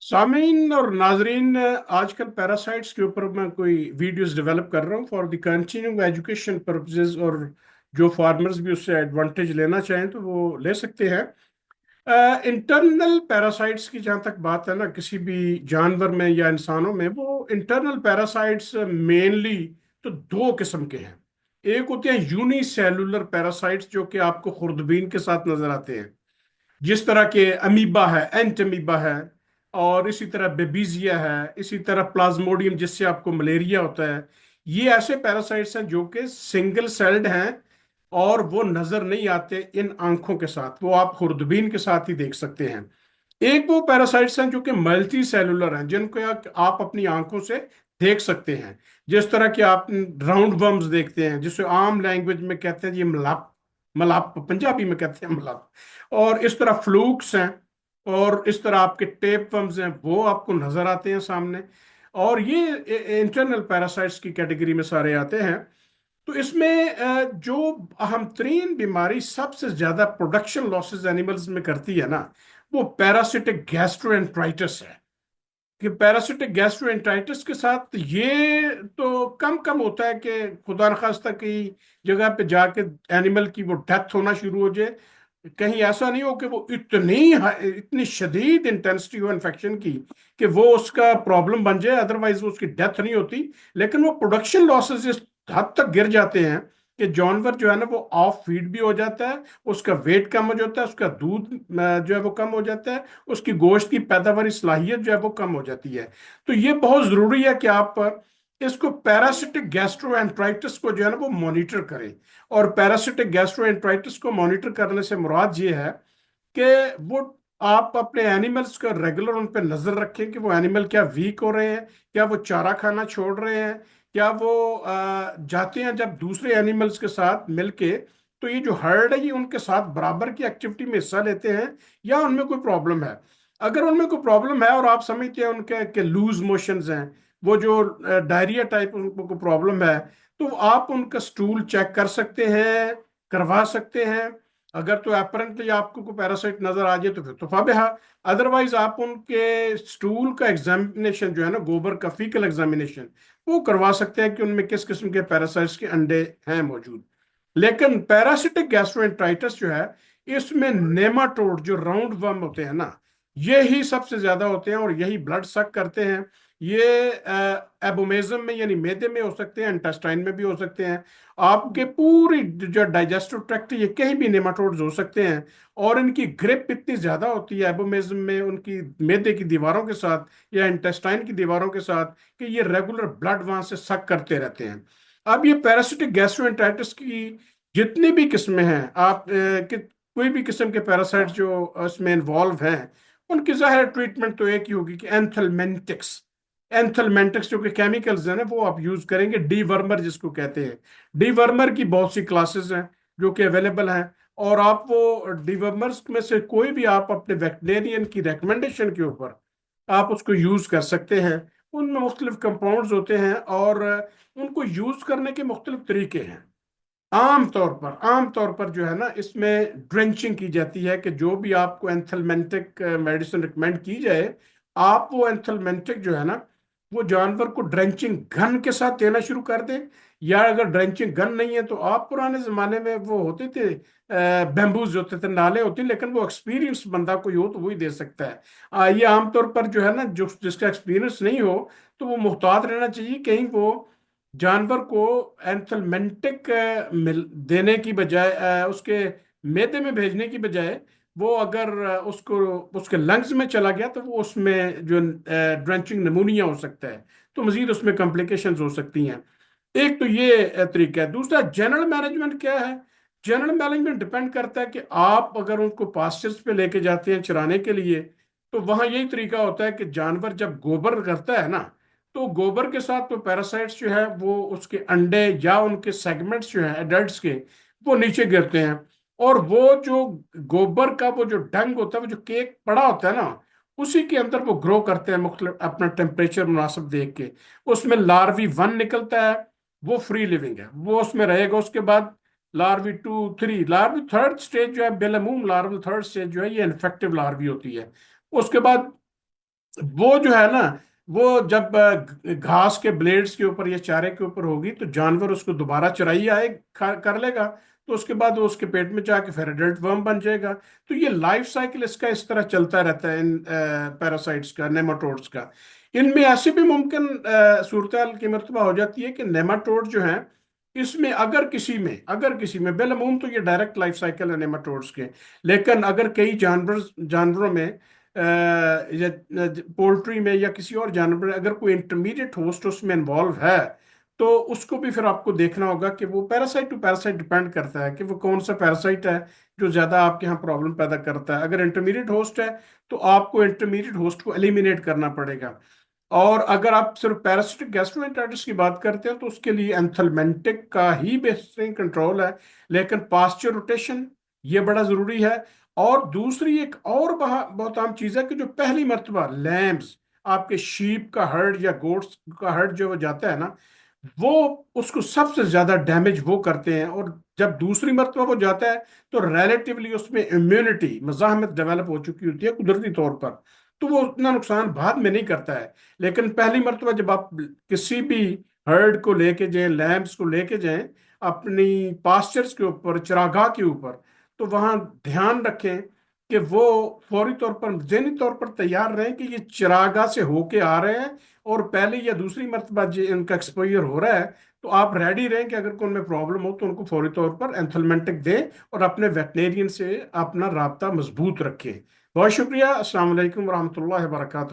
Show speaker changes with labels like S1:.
S1: सामीन और नाजरीन, आजकल पैरासाइट्स के ऊपर मैं कोई वीडियोस डेवलप कर रहा हूँ for the continuing education purposes. और जो फार्मर्स भी उससे एडवांटेज लेना चाहें तो वो ले सकते हैं। इंटरनल पैरासाइट्स की जहाँ तक बात है ना, किसी भी जानवर में या इंसानों में, वो इंटरनल पैरासाइट्स मेनली तो दो किस्म के हैं। एक होते हैं यूनिसेलुलर पैरासाइट्स, जो कि आपको खुर्दबीन के साथ नजर आते हैं, जिस तरह के अमीबा है, एंट अमीबा है, और इसी तरह बेबीजिया है, इसी तरह प्लाज्मोडियम जिससे आपको मलेरिया होता है। ये ऐसे पैरासाइट्स हैं जो कि सिंगल सेल्ड हैं और वो नजर नहीं आते इन आंखों के साथ, वो आप खुर्दबीन के साथ ही देख सकते हैं। एक वो पैरासाइट्स हैं जो कि मल्टी सेलुलर हैं, जिनको आप अपनी आंखों से देख सकते हैं। जिस तरह के आप राउंड वर्म्स देखते हैं, जिसे आम लैंग्वेज में कहते हैं ये मलाप, मलाप पंजाबी में कहते हैं मलाप। और इस तरह फ्लूक्स हैं, और इस तरह आपके टेप वर्म्स हैं, वो आपको नजर आते हैं सामने। और ये इंटरनल पैरासाइट्स की कैटेगरी में सारे आते हैं। तो इसमें जो अहम तरीन बीमारी सबसे ज्यादा प्रोडक्शन लॉसेस एनिमल्स में करती है ना, वो पैरासिटिक गैस्ट्रोएंट्राइटिस है। कि पैरासिटिक गैस्ट्रोएंट्राइटिस के साथ ये तो कम कम होता है कि खुदा न खास्ता की जगह पे जाके एनिमल की वो डेथ होना शुरू हो जाए। कहीं ऐसा नहीं हो कि वो इतनी शदीद इंटेंसिटी हो इन्फेक्शन की कि वो उसका प्रॉब्लम बन जाए, अदरवाइज वो उसकी डेथ नहीं होती। लेकिन वो प्रोडक्शन लॉसेस इस हद तक गिर जाते हैं कि जानवर जो है ना, वो ऑफ फीड भी हो जाता है, उसका वेट कम हो जाता है, उसका दूध जो है वो कम हो जाता है, उसकी गोश्त की पैदावारी सलाहियत जो है वो कम हो जाती है। तो ये बहुत जरूरी है कि आप इसको पैरासिटिक गैस्ट्रोएंट्राइटिस को जो है ना वो मॉनिटर करें। और पैरासिटिक गैस्ट्रोएंट्राइटिस को मॉनिटर करने से मुराद ये है कि वो आप अपने एनिमल्स का रेगुलर उन पर नजर रखें कि वो एनिमल क्या वीक हो रहे हैं, क्या वो चारा खाना छोड़ रहे हैं, क्या वो जाते हैं जब दूसरे एनिमल्स के साथ मिलके, तो ये जो हर्ड है ये उनके साथ बराबर की एक्टिविटी में हिस्सा लेते हैं, या उनमें कोई प्रॉब्लम है। अगर उनमें कोई प्रॉब्लम है और आप समझते हैं उनके के लूज मोशंस हैं, वो जो डायरिया टाइप उनको कोई प्रॉब्लम है, तो आप उनका स्टूल चेक कर सकते हैं, करवा सकते हैं। अगर तो अपरेंटली आपको कोई पैरासाइट नजर आ जाए तो फिर तो फाबिहा। अदरवाइज आप उनके स्टूल का एग्जामिनेशन जो है ना, गोबर का फीकल एग्जामिनेशन, वो करवा सकते हैं कि उनमें किस किस्म के पैरासाइट्स के अंडे हैं मौजूद। लेकिन पैरासिटिक गैस्ट्रोएंट्राइटिस जो है, इसमें नेमाटोड जो राउंड वर्म होते हैं ना, ये ही सबसे ज्यादा होते हैं और यही ब्लड सक करते हैं। ये एबोमेजम में यानी मैदे में हो सकते हैं, इंटेस्टाइन में भी हो सकते हैं, आपके पूरी जो डाइजेस्टिव ट्रैक्ट है, ये कहीं भी नेमाटोड्स हो सकते हैं। और इनकी ग्रिप इतनी ज्यादा होती है एबोमेजम में उनकी मैदे की दीवारों के साथ या इंटेस्टाइन की दीवारों के साथ, कि ये रेगुलर ब्लड वहां से सक करते रहते हैं। अब ये पैरासिटिक गैस्ट्रोएंटेराइटिस की जितनी भी किस्में हैं, आप कोई भी किस्म के पैरासाइट जो इसमें इन्वॉल्व हैं, उनकी जाहिर ट्रीटमेंट तो एक ही होगी कि एंथलमेंटिक्स। एंथलमेंटिक्स जो कि केमिकल्स हैं ना, वो आप यूज करेंगे। डी वर्मर जिसको कहते हैं, डी वर्मर की बहुत सी क्लासेस हैं जो कि अवेलेबल हैं। और आप वो डी वर्मर्स में से कोई भी आप अपने वेटनेरियन की रिकमेंडेशन के ऊपर आप उसको यूज कर सकते हैं। उनमें मुख्तलिफ कंपाउंड्स होते हैं और उनको यूज करने के मुख्तलिफ तरीके हैं। आम तौर पर जो है ना, इसमें ड्रेंचिंग की जाती है कि जो भी आपको एंथलमेंटिक मेडिसिन रिकमेंड की जाए, आप वो एंथलमेंटिक जो है ना, वो जानवर को ड्रेंचिंग गन के साथ देना शुरू कर दें। या अगर ड्रेंचिंग गन नहीं है तो आप पुराने जमाने में वो होते थे, बैम्बूज होते थे, नाले होते, लेकिन वो एक्सपीरियंस बंदा कोई हो तो वही दे सकता है। ये आमतौर पर जो है ना, जो जिसका एक्सपीरियंस नहीं हो, तो वो मुहतात रहना चाहिए। कहीं वो जानवर को एंथलमेंटिक देने की बजाय, उसके मैदे में भेजने की बजाय, वो अगर उसको उसके लंग्स में चला गया तो वो उसमें जो ड्रेंचिंग नमूनिया हो सकता है, तो मजीद उसमें कॉम्प्लिकेशंस हो सकती हैं। एक तो ये तरीका है। दूसरा जनरल मैनेजमेंट क्या है। जनरल मैनेजमेंट डिपेंड करता है कि आप अगर उनको पास्चर्स पे लेके जाते हैं चराने के लिए, तो वहां यही तरीका होता है कि जानवर जब गोबर करता है ना, तो गोबर के साथ तो पैरासाइट्स जो है वो उसके अंडे या उनके सेगमेंट्स जो हैं एडल्ट्स के, वो नीचे गिरते हैं। और वो जो गोबर का वो जो डंग होता है, वो जो केक पड़ा होता है ना, उसी के अंदर वो ग्रो करते हैं मुख्तलिफ अपना टेम्परेचर मुनासिब देख के। उसमें लार्वी वन निकलता है, वो फ्री लिविंग है, वो उसमें रहेगा। उसके बाद larvae two three, larvae third stage जो है, बेलमूम लार्वल थर्ड स्टेज जो है, ये इन्फेक्टिव लार्वी होती है। उसके बाद وہ جو ہے نا، وہ جب گھاس کے بلیڈز کے اوپر یا چارے کے اوپر ہوگی تو جانور اس کو دوبارہ چرائی کر لے گا، تو اس کے بعد وہ اس کے پیٹ میں جا کے پھر ایڈلٹ ورم بن جائے گا۔ تو یہ لائف سائیکل اس کا اس طرح چلتا رہتا ہے ان پیراسائٹس کا، نیماٹوڈز کا۔ ان میں ایسی بھی ممکن صورتحال کی مرتبہ ہو جاتی ہے کہ نیماٹوڈ جو ہیں، اس میں اگر کسی میں بالعموم تو یہ ڈائریکٹ لائف سائیکل ہے نیماٹوڈز کے، لیکن اگر کئی جانوروں میں یا پولٹری میں یا کسی اور جانور میں اگر کوئی انٹرمیڈیٹ ہوسٹ اس میں انوالو ہے، تو اس کو بھی پھر آپ کو دیکھنا ہوگا کہ وہ پیراسائٹ ٹو پیراسائٹ ڈپینڈ کرتا ہے کہ وہ کون سا پیراسائٹ ہے جو زیادہ آپ کے ہاں پرابلم پیدا کرتا ہے۔ اگر انٹرمیڈیٹ ہوسٹ ہے تو آپ کو انٹرمیڈیٹ ہوسٹ کو ایلیمینیٹ کرنا پڑے گا۔ اور اگر آپ صرف پیراسٹک گیسٹرونٹرائٹس کی بات کرتے ہیں تو اس کے لیے اینتھلمنٹک کا ہی بہترین کنٹرول ہے، لیکن پاسچر روٹیشن یہ بڑا ضروری ہے۔ اور دوسری ایک اور بہت عام چیز ہے کہ جو پہلی مرتبہ لیمز، آپ کے شیپ کا ہرڈ یا گوٹس کا ہرڈ جو وہ جاتا ہے نا، وہ اس کو سب سے زیادہ ڈیمیج وہ کرتے ہیں، اور جب دوسری مرتبہ وہ جاتا ہے تو ریلیٹیولی اس میں امیونٹی مزاحمت ڈیولپ ہو چکی ہوتی ہے قدرتی طور پر، تو وہ اتنا نقصان بعد میں نہیں کرتا ہے۔ لیکن پہلی مرتبہ جب آپ کسی بھی ہرڈ کو لے کے جائیں، لیمبس کو لے کے جائیں اپنی پاسچرز کے اوپر، چراگاہ کے اوپر، تو وہاں دھیان رکھیں کہ وہ فوری طور پر ذہنی طور پر تیار رہیں کہ یہ چراگاہ سے ہو کے آ رہے ہیں، اور پہلی یا دوسری مرتبہ ان کا ایکسپوئر ہو رہا ہے، تو آپ ریڈی رہیں کہ اگر کوئی ان میں پرابلم ہو تو ان کو فوری طور پر اینتھلمنٹک دیں اور اپنے ویٹنیرین سے اپنا رابطہ مضبوط رکھیں۔ بہت شکریہ، السلام علیکم ورحمۃ اللہ وبرکاتہ۔